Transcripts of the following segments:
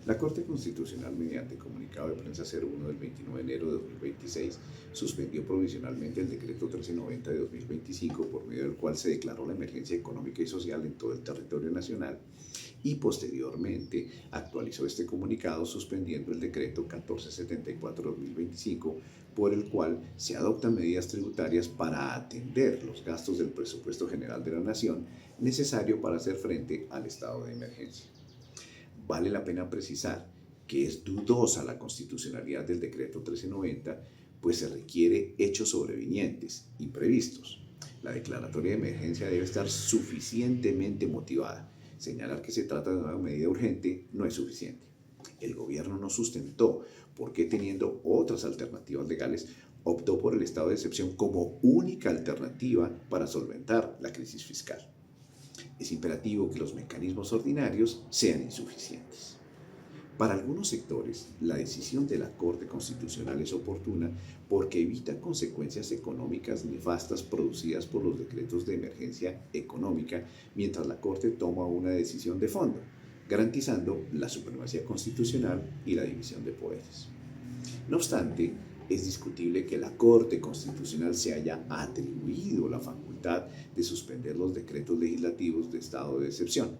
La Corte Constitucional, mediante comunicado de prensa 01 del 29 de enero de 2026, suspendió provisionalmente el decreto 1390 de 2025, por medio del cual se declaró la emergencia económica y social en todo el territorio nacional, y posteriormente actualizó este comunicado suspendiendo el decreto 1474 de 2025, por el cual se adoptan medidas tributarias para atender los gastos del presupuesto general de la Nación necesario para hacer frente al estado de emergencia. Vale la pena precisar que es dudosa la constitucionalidad del decreto 1390, pues se requiere hechos sobrevinientes, imprevistos. La declaratoria de emergencia debe estar suficientemente motivada. Señalar que se trata de una medida urgente no es suficiente. El gobierno no sustentó por qué, teniendo otras alternativas legales, optó por el estado de excepción como única alternativa para solventar la crisis fiscal. Es imperativo que los mecanismos ordinarios sean insuficientes. Para algunos sectores, la decisión de la Corte Constitucional es oportuna porque evita consecuencias económicas nefastas producidas por los decretos de emergencia económica mientras la Corte toma una decisión de fondo, garantizando la supremacía constitucional y la división de poderes. No obstante, es discutible que la Corte Constitucional se haya atribuido la facultad de suspender los decretos legislativos de estado de excepción.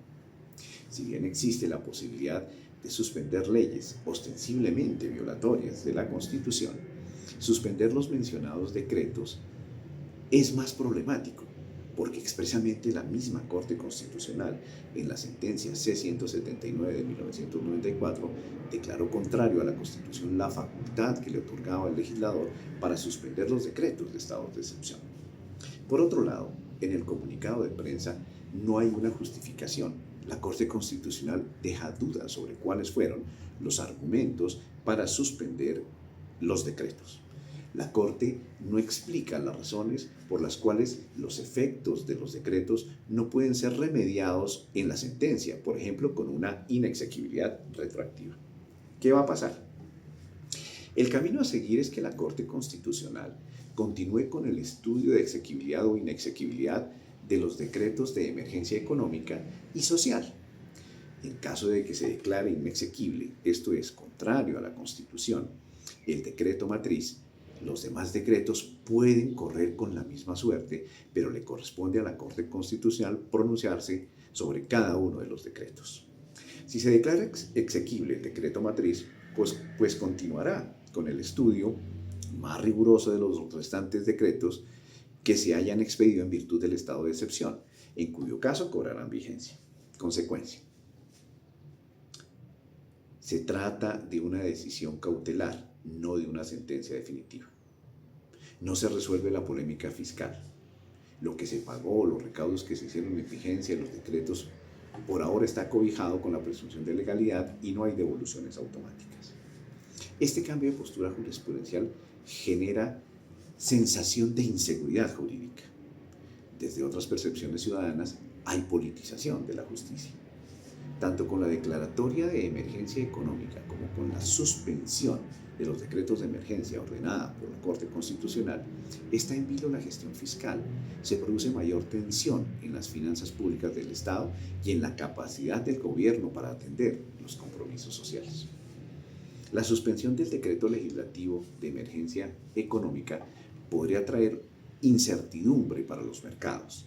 Si bien existe la posibilidad de suspender leyes ostensiblemente violatorias de la Constitución, suspender los mencionados decretos es más problemático, porque expresamente la misma Corte Constitucional, en la sentencia C-179 de 1994, declaró contrario a la Constitución la facultad que le otorgaba al legislador para suspender los decretos de estados de excepción. Por otro lado, en el comunicado de prensa no hay una justificación. La Corte Constitucional deja dudas sobre cuáles fueron los argumentos para suspender los decretos. La Corte no explica las razones por las cuales los efectos de los decretos no pueden ser remediados en la sentencia, por ejemplo, con una inexequibilidad retroactiva. ¿Qué va a pasar? El camino a seguir es que la Corte Constitucional continúe con el estudio de exequibilidad o inexequibilidad de los decretos de emergencia económica y social. En caso de que se declare inexequible, esto es, contrario a la Constitución, el decreto matriz, los demás decretos pueden correr con la misma suerte, pero le corresponde a la Corte Constitucional pronunciarse sobre cada uno de los decretos. Si se declara exequible el decreto matriz, pues continuará con el estudio más riguroso de los restantes decretos que se hayan expedido en virtud del estado de excepción, en cuyo caso cobrarán vigencia. Consecuencia. Se trata de una decisión cautelar, no de una sentencia definitiva. No se resuelve la polémica fiscal. Lo que se pagó, los recaudos que se hicieron en vigencia, los decretos, por ahora está cobijado con la presunción de legalidad y no hay devoluciones automáticas. Este cambio de postura jurisprudencial genera sensación de inseguridad jurídica. Desde otras percepciones ciudadanas hay politización de la justicia. Tanto con la declaratoria de emergencia económica como con la suspensión de los decretos de emergencia ordenada por la Corte Constitucional, está en vilo la gestión fiscal. Se produce mayor tensión en las finanzas públicas del Estado y en la capacidad del gobierno para atender los compromisos sociales. La suspensión del decreto legislativo de emergencia económica podría traer incertidumbre para los mercados,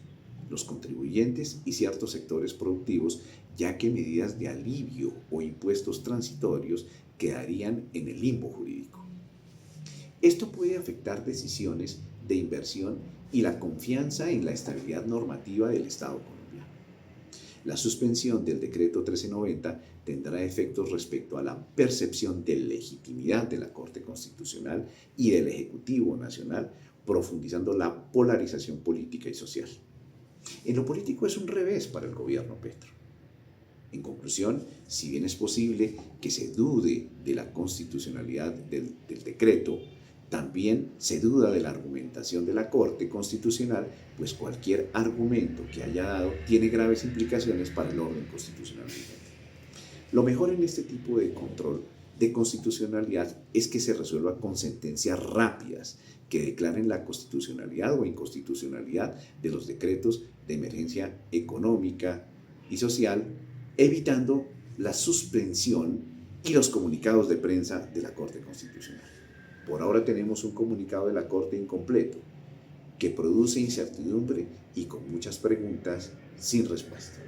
los contribuyentes y ciertos sectores productivos, ya que medidas de alivio o impuestos transitorios quedarían en el limbo jurídico. Esto puede afectar decisiones de inversión y la confianza en la estabilidad normativa del Estado colombiano. La suspensión del decreto 1390 tendrá efectos respecto a la percepción de legitimidad de la Corte Constitucional y del Ejecutivo Nacional, profundizando la polarización política y social. En lo político es un revés para el gobierno Petro. En conclusión, si bien es posible que se dude de la constitucionalidad del decreto, también se duda de la argumentación de la Corte Constitucional, pues cualquier argumento que haya dado tiene graves implicaciones para el orden constitucional vigente. Lo mejor en este tipo de control de constitucionalidad es que se resuelva con sentencias rápidas que declaren la constitucionalidad o inconstitucionalidad de los decretos de emergencia económica y social, evitando la suspensión y los comunicados de prensa de la Corte Constitucional. Por ahora tenemos un comunicado de la Corte incompleto, que produce incertidumbre y con muchas preguntas sin respuesta.